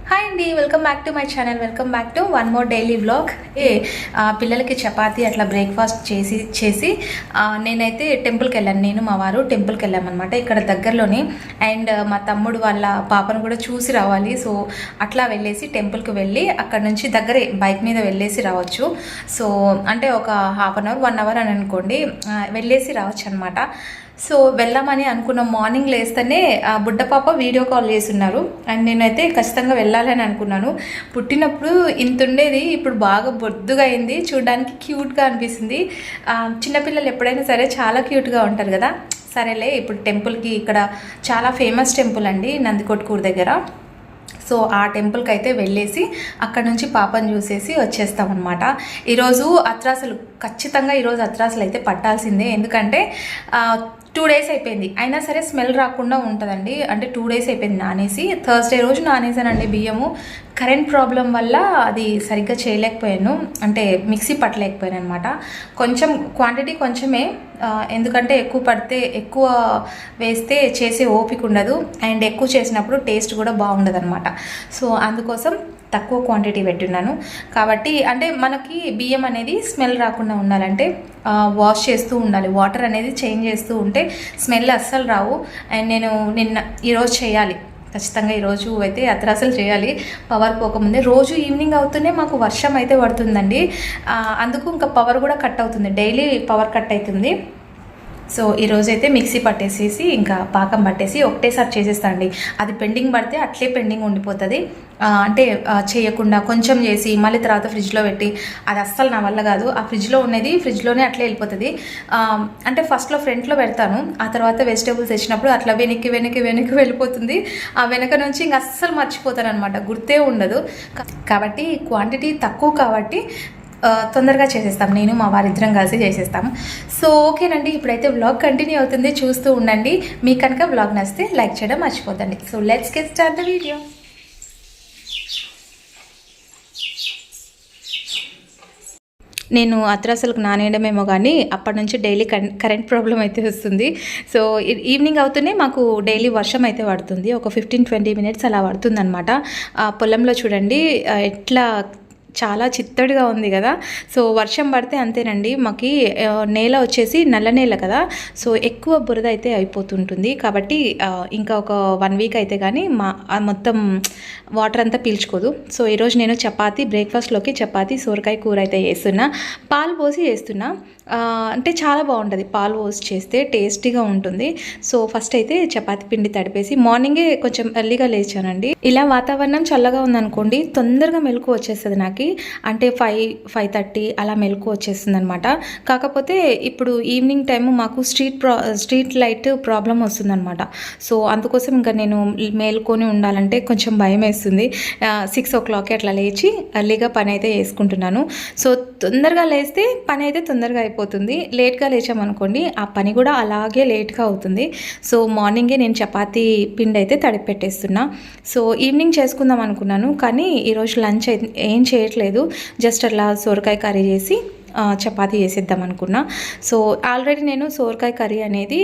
Hi అండి, welcome back to my channel. Welcome back to one more daily vlog. పిల్లలకి చపాతీ అట్లా breakfast చేసి నేనైతే టెంపుల్కి వెళ్ళాను. నేను మా వారు టెంపుల్కి వెళ్ళామన్నమాట, ఇక్కడ దగ్గరలోనే. అండ్ మా తమ్ముడు వాళ్ళ పాపను కూడా చూసి రావాలి. సో అట్లా వెళ్ళేసి టెంపుల్కి వెళ్ళి అక్కడ నుంచి దగ్గరే బైక్ మీద వెళ్ళేసి రావచ్చు. సో అంటే ఒక హాఫ్ అన్ అవర్ 1 అవర్ అని అనుకోండి, వెళ్ళేసి రావచ్చు అనమాట. సో వెళ్దామని అనుకున్నాం. మార్నింగ్ లేస్తేనే బుడ్డ పాప వీడియో కాల్ చేస్తున్నారు. అండ్ నేనైతే ఖచ్చితంగా వెళ్ళాలని అనుకున్నాను. పుట్టినప్పుడు ఇంత ఉండేది, ఇప్పుడు బాగా బొద్దుగా అయింది, చూడడానికి క్యూట్గా అనిపిస్తుంది. చిన్నపిల్లలు ఎప్పుడైనా సరే చాలా క్యూట్గా ఉంటారు కదా. సరేలే, ఇప్పుడు టెంపుల్కి ఇక్కడ చాలా ఫేమస్ టెంపుల్ అండి, నందికొట్కూరు దగ్గర. సో ఆ టెంపుల్కి అయితే వెళ్ళేసి అక్కడ నుంచి పాపను చూసేసి వచ్చేస్తామన్నమాట. ఈరోజు అత్రాసలు ఖచ్చితంగా ఈరోజు అత్రాసలు అయితే పట్టాల్సిందే. ఎందుకంటే 2 డేస్ అయిపోయింది, అయినా సరే స్మెల్ రాకుండా ఉంటుందండి. అంటే 2 డేస్ అయిపోయింది నానేసి. థర్స్డే రోజు నానేసానండి బియ్యము. కరెంట్ ప్రాబ్లం వల్ల అది సరిగ్గా చేయలేకపోయాను, అంటే మిక్సీ పట్టలేకపోయాను అనమాట. కొంచెం క్వాంటిటీ కొంచెమే, ఎందుకంటే ఎక్కువ పడితే ఎక్కువ వేస్తే చేసే ఓపిక ఉండదు, అండ్ ఎక్కువ చేసినప్పుడు టేస్ట్ కూడా బాగుండదు అనమాట. సో అందుకోసం తక్కువ క్వాంటిటీ పెట్టున్నాను. కాబట్టి అంటే మనకి బియ్యం అనేది స్మెల్ రాకుండా ఉండాలంటే వాష్ చేస్తూ ఉండాలి, వాటర్ అనేది చేంజ్ చేస్తూ ఉంటే స్మెల్ అస్సలు రావు. అండ్ నేను ఈరోజు చేయాలి, ఖచ్చితంగా ఈరోజు అయితే అత్రాసలు చేయాలి. పవర్ పోకముందే రోజు ఈవినింగ్ అవుతూనే మాకు వర్షం అయితే పడుతుందండి. అందుకు ఇంకా పవర్ కూడా కట్ అవుతుంది, డైలీ పవర్ కట్ అవుతుంది. సో ఈరోజు అయితే మిక్సీ పట్టేసేసి ఇంకా పాకం పట్టేసి ఒకటేసారి చేసేస్తాండి. అది పెండింగ్ పడితే అట్లే పెండింగ్ ఉండిపోతుంది. అంటే చేయకుండా కొంచెం చేసి మళ్ళీ తర్వాత ఫ్రిడ్జ్లో పెట్టి, అది అస్సలు నా వల్ల కాదు. ఆ ఫ్రిడ్జ్లో ఉన్నది ఫ్రిడ్జ్లోనే అట్లే వెళ్ళిపోతుంది. అంటే ఫస్ట్లో ఫ్రంట్లో పెడతాను, ఆ తర్వాత వెజిటేబుల్స్ తెచ్చినప్పుడు అట్లా వెనక్కి వెళ్ళిపోతుంది. ఆ వెనక నుంచి ఇంక అస్సలు మర్చిపోతాను అనమాట, గుర్తే ఉండదు. కాబట్టి క్వాంటిటీ తక్కువ కాబట్టి తొందరగా చేసేస్తాం, నేను మా వారిద్దరం కలిసి చేసేస్తాము. సో ఓకేనండి, ఇప్పుడైతే వ్లాగ్ కంటిన్యూ అవుతుంది, చూస్తూ ఉండండి. మీకు కనుక వ్లాగ్ నచ్చితే లైక్ చేయడం మర్చిపోతండి. So let's get start the video. నేను అత్రాసలకు నానేయడమేమో కానీ అప్పటి నుంచి డైలీ కరెంట్ ప్రాబ్లం అయితే వస్తుంది. సో ఈవినింగ్ అవుతూనే మాకు డైలీ వర్షం అయితే పడుతుంది, ఒక 15-20 మినిట్స్ అలా పడుతుంది అనమాట. పొలంలో చూడండి ఎట్లా చాలా చిత్తడిగా ఉంది కదా. సో వర్షం పడితే అంతేనండి, మాకు నేల వచ్చేసి నల్ల నేల కదా. సో ఎక్కువ బురద అయితే అయిపోతుంటుంది. కాబట్టి ఇంకా ఒక 1 వీక్ అయితే కానీ మొత్తం వాటర్ అంతా పీల్చుకోదు. సో ఈరోజు నేను బ్రేక్ఫాస్ట్లోకి చపాతీ సోరకాయ కూర అయితే చేస్తున్నా. పాలు పోసి చేస్తున్నా, అంటే చాలా బాగుంటుంది పాలు పోసి చేస్తే, టేస్టీగా ఉంటుంది. సో ఫస్ట్ అయితే చపాతీ పిండి తడిపేసి మార్నింగే కొంచెం ఎర్లీగా లేచానండి. ఇలా వాతావరణం చల్లగా ఉందనుకోండి, తొందరగా మెలకు వచ్చేస్తుంది నాకు. అంటే 5-5:30 అలా మెలకు వచ్చేస్తుంది అనమాట. కాకపోతే ఇప్పుడు ఈవినింగ్ టైము మాకు స్ట్రీట్ లైట్ ప్రాబ్లం వస్తుందన్నమాట. సో అందుకోసం ఇంకా నేను మేలుకొని ఉండాలంటే కొంచెం భయం వేస్తుంది. 6 o'clock అట్లా లేచి ఎర్లీగా పని అయితే చేసుకుంటున్నాను. సో తొందరగా లేస్తే పని అయితే తొందరగా అయిపోతుంది. లేట్గా లేచామనుకోండి ఆ పని కూడా అలాగే లేట్గా అవుతుంది. సో మార్నింగే నేను చపాతీ పిండి అయితే తడిపెట్టేస్తున్నా. సో ఈవినింగ్ చేసుకుందాం అనుకున్నాను, కానీ ఈరోజు లంచ్ ఏం చేయట్లేదు, జస్ట్ అట్లా సోరకాయ కర్రీ చేసి చపాతీ చేసేద్దాం అనుకున్నా. సో ఆల్రెడీ నేను సోరకాయ కర్రీ అనేది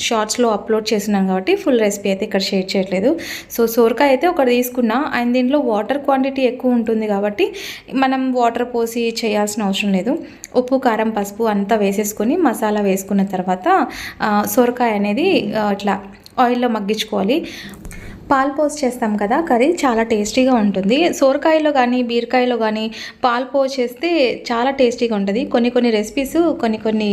షార్ట్స్లో అప్లోడ్ చేస్తున్నాను కాబట్టి ఫుల్ రెసిపీ అయితే ఇక్కడ షేర్ చేయట్లేదు. సో సోరకాయ అయితే ఒకటి తీసుకున్నా, అండ్ దీంట్లో వాటర్ క్వాంటిటీ ఎక్కువ ఉంటుంది కాబట్టి మనం వాటర్ పోసి చేయాల్సిన అవసరం లేదు. ఉప్పు, కారం, పసుపు అంతా వేసేసుకొని మసాలా వేసుకున్న తర్వాత సోరకాయ అనేది ఇట్లా ఆయిల్లో మగ్గించుకోవాలి. పాలు పోసి చేస్తాం కదా కర్రీ, చాలా టేస్టీగా ఉంటుంది. సోరకాయలో కానీ బీరకాయలో కానీ పాలు పోసి చేస్తే చాలా టేస్టీగా ఉంటుంది. కొన్ని రెసిపీస్ కొన్ని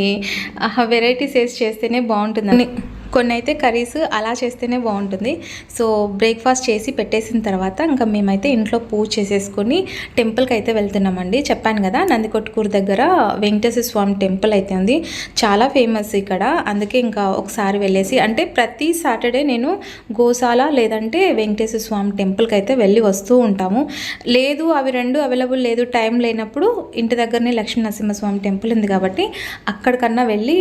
వెరైటీస్ వేసి చేస్తేనే బాగుంటుంది, కొన్ని అయితే కర్రీస్ అలా చేస్తేనే బాగుంటుంది. సో బ్రేక్ఫాస్ట్ చేసి పెట్టేసిన తర్వాత ఇంకా మేమైతే ఇంట్లో పూజ చేసేసుకొని టెంపుల్కి అయితే వెళ్తున్నామండి. చెప్పాను కదా, నందికొట్కూరు దగ్గర వెంకటేశ్వర స్వామి టెంపుల్ అయితే ఉంది, చాలా ఫేమస్ ఇక్కడ. అందుకే ఇంకా ఒకసారి వెళ్ళేసి, అంటే ప్రతి సాటర్డే నేను గోశాల లేదంటే వెంకటేశ్వర స్వామి టెంపుల్కి అయితే వెళ్ళి వస్తూ ఉంటాము. లేదు అవి రెండు అవైలబుల్ లేదు, టైం లేనప్పుడు ఇంటి దగ్గరనే లక్ష్మీ నరసింహస్వామి టెంపుల్ ఉంది కాబట్టి అక్కడికన్నా వెళ్ళి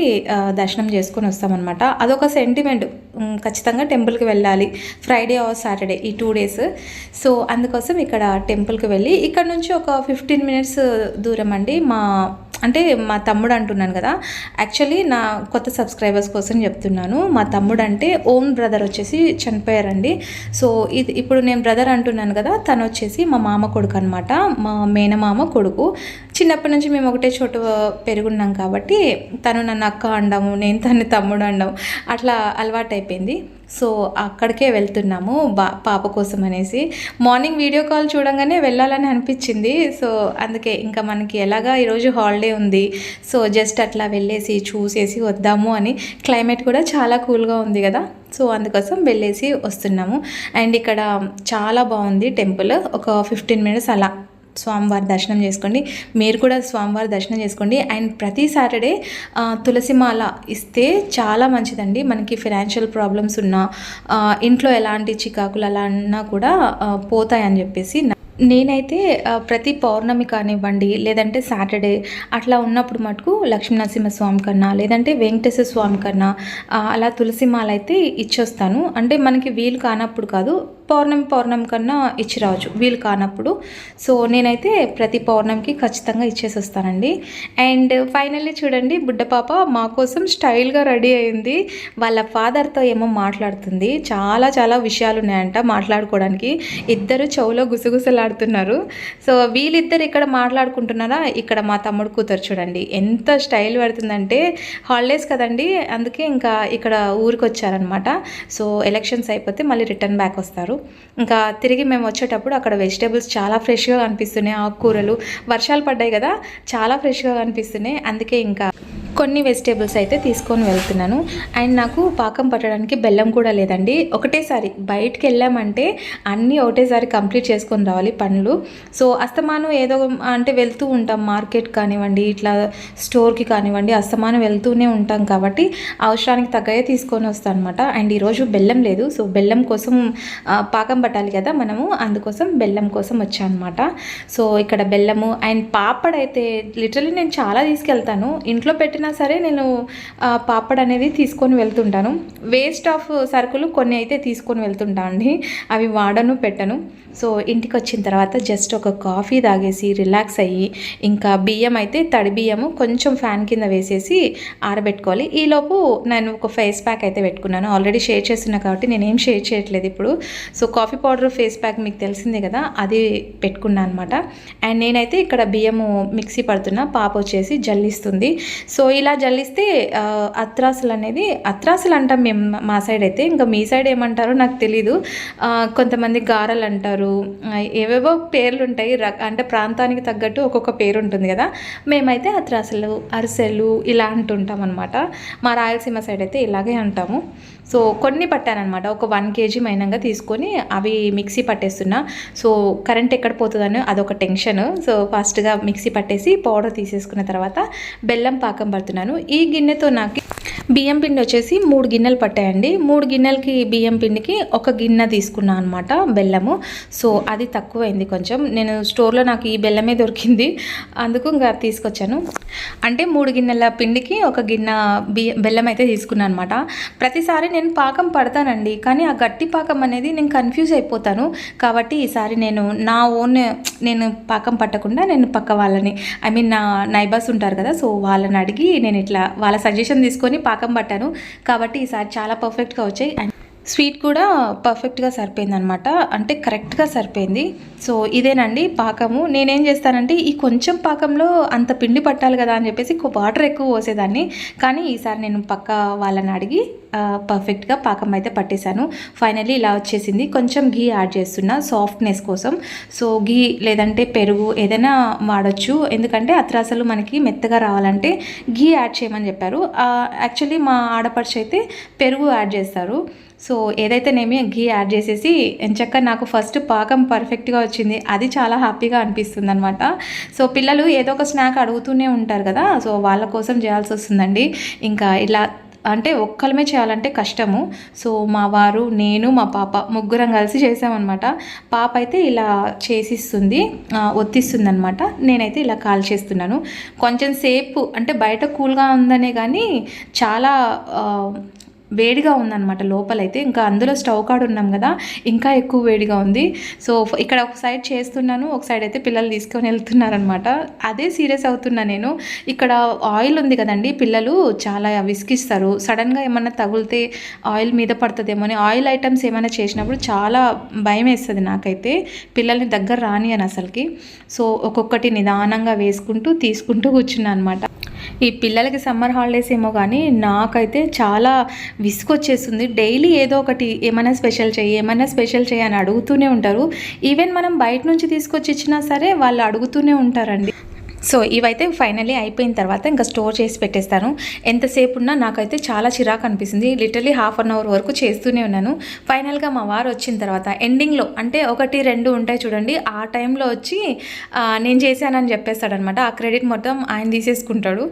దర్శనం చేసుకొని వస్తామన్నమాట. అదొక సెంటిమెంట్, ఖచ్చితంగా టెంపుల్కి వెళ్ళాలి, ఫ్రైడే ఆర్ సాటర్డే ఈ 2 డేస్. సో అందుకోసం ఇక్కడ టెంపుల్కి వెళ్ళి ఇక్కడ నుంచి ఒక 15 మినిట్స్ దూరం అండి. మా తమ్ముడు అంటున్నాను కదా, యాక్చువల్లీ నా కొత్త సబ్స్క్రైబర్స్ కోసం చెప్తున్నాను. మా తమ్ముడు అంటే ఓన్ బ్రదర్ వచ్చేసి చనిపోయారండి. సో ఇప్పుడు నేను బ్రదర్ అంటున్నాను కదా, తను వచ్చేసి మా మామ కొడుకు అనమాట, మా మేనమామ కొడుకు. చిన్నప్పటి నుంచి మేము ఒకటే చోటు పెరుగున్నాం కాబట్టి తను నన్ను అక్క అనడము, నేను తను తమ్ముడు అనడం అట్లా అలవాటు అయిపోయింది. సో అక్కడికే వెళ్తున్నాము పాప కోసం అనేసి. మార్నింగ్ వీడియో కాల్ చూడంగానే వెళ్ళాలని అనిపించింది. సో అందుకే ఇంకా మనకి ఎలాగా ఈరోజు హాలిడే ఉంది, సో జస్ట్ అట్లా వెళ్ళేసి చూసేసి వద్దాము అని. క్లైమేట్ కూడా చాలా కూల్గా ఉంది కదా, సో అందుకోసం వెళ్ళేసి వస్తున్నాము. అండ్ ఇక్కడ చాలా బాగుంది టెంపుల్. ఒక 15 మినిట్స్ అలా స్వామివారి దర్శనం చేసుకోండి. మీరు కూడా స్వామివారి దర్శనం చేసుకోండి. అండ్ ప్రతి సాటర్డే తులసిమాల ఇస్తే చాలా మంచిదండి. మనకి ఫైనాన్షియల్ ప్రాబ్లమ్స్ ఉన్నా, ఇంట్లో ఎలాంటి చికాకులు అలా ఉన్నా కూడా పోతాయని చెప్పేసి నేనైతే ప్రతి పౌర్ణమి కానివ్వండి, లేదంటే సాటర్డే అట్లా ఉన్నప్పుడు మటుకు లక్ష్మీనరసింహస్వామి కన్నా లేదంటే వెంకటేశ్వర స్వామి కన్నా అలా తులసిమాల అయితే ఇచ్చొస్తాను. అంటే మనకి వీలు కానప్పుడు కాదు, పౌర్ణమి కన్నా ఇచ్చి రావచ్చు వీలు కానప్పుడు. సో నేనైతే ప్రతి పౌర్ణమికి ఖచ్చితంగా ఇచ్చేసి వస్తానండి. అండ్ ఫైనల్లీ చూడండి, బుడ్డ పాప మా కోసం స్టైల్గా రెడీ అయింది. వాళ్ళ ఫాదర్తో ఏమో మాట్లాడుతుంది. చాలా చాలా విషయాలు ఉన్నాయంట మాట్లాడుకోవడానికి. ఇద్దరు చెవులో గుసగుసలాడుతున్నారు. సో వీళ్ళిద్దరు ఇక్కడ మాట్లాడుకుంటున్నారా, ఇక్కడ మా తమ్ముడు కూతురు చూడండి ఎంత స్టైల్ పడుతుందంటే. హాలిడేస్ కదండి, అందుకే ఇంకా ఇక్కడ ఊరికి వచ్చారనమాట. సో ఎలక్షన్స్ అయిపోతే మళ్ళీ రిటర్న్ బ్యాక్ వస్తారు. ఇంకా తిరిగి మేము వచ్చేటప్పుడు అక్కడ వెజిటేబుల్స్ చాలా ఫ్రెష్గా కనిపిస్తున్నాయి. ఆకుకూరలు వర్షాలు పడ్డాయి కదా, చాలా ఫ్రెష్గా కనిపిస్తున్నాయి. అందుకే ఇంకా కొన్ని వెజిటేబుల్స్ అయితే తీసుకొని వెళ్తున్నాను. అండ్ నాకు పాకం పట్టడానికి బెల్లం కూడా లేదండి. ఒకటేసారి బయటికి వెళ్ళామంటే అన్నీ ఒకటేసారి కంప్లీట్ చేసుకొని రావాలి పనులు. సో అస్తమానం ఏదో అంటే వెళ్తూ ఉంటాం, మార్కెట్ కానివ్వండి, ఇట్లా స్టోర్కి కానివ్వండి, అస్తమానం వెళ్తూనే ఉంటాం కాబట్టి అవసరానికి తగ్గయే తీసుకొని వస్తాను అనమాట. అండ్ ఈరోజు బెల్లం లేదు. సో బెల్లం కోసం పాకం పట్టాలి కదా మనము, అందుకోసం బెల్లం కోసం వచ్చాను అనమాట. సో ఇక్కడ బెల్లము అండ్ పాపడ్ అయితే లిటరల్లీ నేను చాలా తీసుకెళ్తాను. ఇంట్లో పెట్టిన సరే నేను పాపడ్ అనేది తీసుకొని వెళ్తుంటాను. వేస్ట్ ఆఫ్ సరుకులు కొన్ని అయితే తీసుకొని వెళ్తుంటా అండి, అవి వాడను పెట్టను. సో ఇంటికి వచ్చిన తర్వాత జస్ట్ ఒక కాఫీ తాగేసి రిలాక్స్ అయ్యి, ఇంకా బియ్యం అయితే తడి బియ్యము కొంచెం ఫ్యాన్ కింద వేసేసి ఆరబెట్టుకోవాలి. ఈలోపు నేను ఒక ఫేస్ ప్యాక్ అయితే పెట్టుకున్నాను. ఆల్రెడీ షేర్ చేస్తున్నా కాబట్టి నేనేం షేర్ చేయట్లేదు ఇప్పుడు. So coffee powder face pack మీకు తెలిసిందే కదా, అది పెట్టుకున్నాను అనమాట. అండ్ నేనైతే ఇక్కడ బియ్యము మిక్సీ పడుతున్నా, పాప వచ్చేసి జల్లిస్తుంది. సో ఇలా జల్లిస్తే అత్రాసులు అంటాం మేము మా సైడ్ అయితే, ఇంకా మీ సైడ్ ఏమంటారో నాకు తెలీదు. కొంతమంది గారెలు అంటారు, ఏవేవో పేర్లు ఉంటాయి, అంటే ప్రాంతానికి తగ్గట్టు ఒక్కొక్క పేరు ఉంటుంది కదా. మేమైతే అత్రాసులు, అరిసెలు ఇలా అంటుంటాం అనమాట. మా రాయలసీమ సైడ్ అయితే ఇలాగే అంటాము. సో కొన్ని పట్టానమాట, ఒక 1 kg మైనంగా తీసుకొని అవి మిక్సీ పట్టేస్తున్నా. సో కరెంట్ ఎక్కడ పోతుందని అదొక టెన్షన్. సో ఫాస్ట్గా మిక్సీ పట్టేసి పౌడర్ తీసేసుకున్న తర్వాత బెల్లం పాకం పడుతున్నాను. ఈ గిన్నెతో నాకు బియ్యం పిండి వచ్చేసి 3 గిన్నెలు పట్టాయండి. 3 గిన్నెలకి బియ్యం పిండికి 1 గిన్నె తీసుకున్నాను అనమాట బెల్లము. సో అది తక్కువైంది కొంచెం. నేను స్టోర్లో నాకు ఈ బెల్లమే దొరికింది, అందుకు ఇంకా తీసుకొచ్చాను. అంటే 3 గిన్నెల పిండికి 1 గిన్నె బెల్లం అయితే తీసుకున్నాను అనమాట. ప్రతిసారి నేను పాకం పడతానండి, కానీ ఆ గట్టి పాకం అనేది నేను కన్ఫ్యూజ్ అయిపోతాను. కాబట్టి ఈసారి నేను పాకం పట్టకుండా నేను పక్క వాళ్ళని, నా నైబర్స్ ఉంటారు కదా, సో వాళ్ళని అడిగి నేను ఇట్లా వాళ్ళ సజెషన్ తీసుకొని పాకం పట్టాను. కాబట్టి ఈసారి చాలా పర్ఫెక్ట్గా వచ్చాయి. అండ్ స్వీట్ కూడా పర్ఫెక్ట్గా సరిపోయింది అనమాట, అంటే కరెక్ట్గా సరిపోయింది. సో ఇదేనండి పాకము. నేనేం చేస్తానంటే ఈ కొంచెం పాకంలో అంత పిండి పట్టాలి కదా అని చెప్పేసి వాటర్ ఎక్కువ పోసేదాన్ని. కానీ ఈసారి నేను పక్క వాళ్ళని అడిగి పర్ఫెక్ట్గా పాకం అయితే పట్టేశాను. ఫైనల్లీ ఇలా వచ్చేసింది. కొంచెం ఘీ యాడ్ చేస్తున్నా సాఫ్ట్నెస్ కోసం. సో ఘీ లేదంటే పెరుగు ఏదైనా వాడచ్చు, ఎందుకంటే అత్రాసలు మనకి మెత్తగా రావాలంటే ఘీ యాడ్ చేయమని చెప్పారు. యాక్చువల్లీ మా ఆడపడుచు అయితే పెరుగు యాడ్ చేస్తారు. సో ఏదైతేనేమి ఘీ యాడ్ చేసేసి ఎంచక్క నాకు ఫస్ట్ పాకం పర్ఫెక్ట్గా వచ్చింది. అది చాలా హ్యాపీగా అనిపిస్తుంది అనమాట. సో పిల్లలు ఏదో ఒక స్నాక్ అడుగుతూనే ఉంటారు కదా, సో వాళ్ళ కోసం చేయాల్సి వస్తుందండి. ఇంకా ఇలా అంటే ఒక్కలమే చేయాలంటే కష్టము. సో మా వారు, నేను, మా పాప ముగ్గురం కలిసి చేసామన్నమాట. పాప అయితే ఇలా చేసిస్తుంది, ఒత్తిస్తుంది అనమాట. నేనైతే ఇలా కాల్ చేస్తున్నాను. కొంచెం సేపు అంటే బయట కూల్గా ఉందనే కానీ చాలా వేడిగా ఉందన్నమాట లోపలైతే. ఇంకా అందులో స్టవ్ కాడ ఉన్నాం కదా, ఇంకా ఎక్కువ వేడిగా ఉంది. సో ఇక్కడ ఒక సైడ్ చేస్తున్నాను, ఒక సైడ్ అయితే పిల్లలు తీసుకొని వెళ్తున్నారనమాట. అదే సీరియస్ అవుతున్నా నేను. ఇక్కడ ఆయిల్ ఉంది కదండి, పిల్లలు చాలా విసిగిస్తారు. సడన్గా ఏమన్నా తగిలితే ఆయిల్ మీద పడుతుందేమో అని ఆయిల్ ఐటమ్స్ ఏమైనా చేసినప్పుడు చాలా భయం వేస్తుంది నాకైతే. పిల్లల్ని దగ్గర రానియను అసలుకి. సో ఒక్కొక్కటి నిదానంగా వేసుకుంటూ తీసుకుంటూ కూర్చున్నాను అనమాట. ఈ పిల్లలకి సమ్మర్ హాలిడేస్ ఏమో కానీ నాకైతే చాలా విసుగొచ్చేస్తుంది. డైలీ ఏదో ఒకటి ఏమైనా స్పెషల్ చెయ్యి అని అడుగుతూనే ఉంటారు. ఈవెన్ మనం బయట నుంచి తీసుకొచ్చి ఇచ్చినా సరే వాళ్ళు అడుగుతూనే ఉంటారండి. సో ఇవైతే ఫైనల్లీ అయిపోయిన తర్వాత ఇంకా స్టోర్ చేసి పెట్టేస్తాను. ఎంతసేపు ఉన్నా నాకైతే చాలా చిరాకు అనిపిస్తుంది. లిటరలీ ½ అన్ అవర్ వరకు చేస్తూనే ఉన్నాను. ఫైనల్గా మా వారు వచ్చిన తర్వాత ఎండింగ్లో అంటే 1, 2 ఉంటాయి చూడండి, ఆ టైంలో వచ్చి నేను చేశానని చెప్పేస్తాడనమాట. ఆ క్రెడిట్ మొత్తం ఆయన తీసేసుకుంటాడు.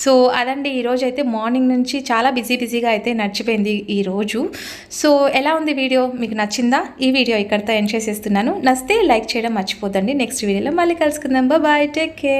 సో అదండి ఈరోజు అయితే మార్నింగ్ నుంచి చాలా బిజీగా అయితే నడిచిపోయింది ఈరోజు. సో ఎలా ఉంది వీడియో, మీకు నచ్చిందా? ఈ వీడియో ఇక్కడితో ఎండ్ చేసేస్తున్నాను. నచ్చితే లైక్ చేయడం మర్చిపోద్దండి. నెక్స్ట్ వీడియోలో మళ్ళీ కలుసుకుందాం. Bye, take care.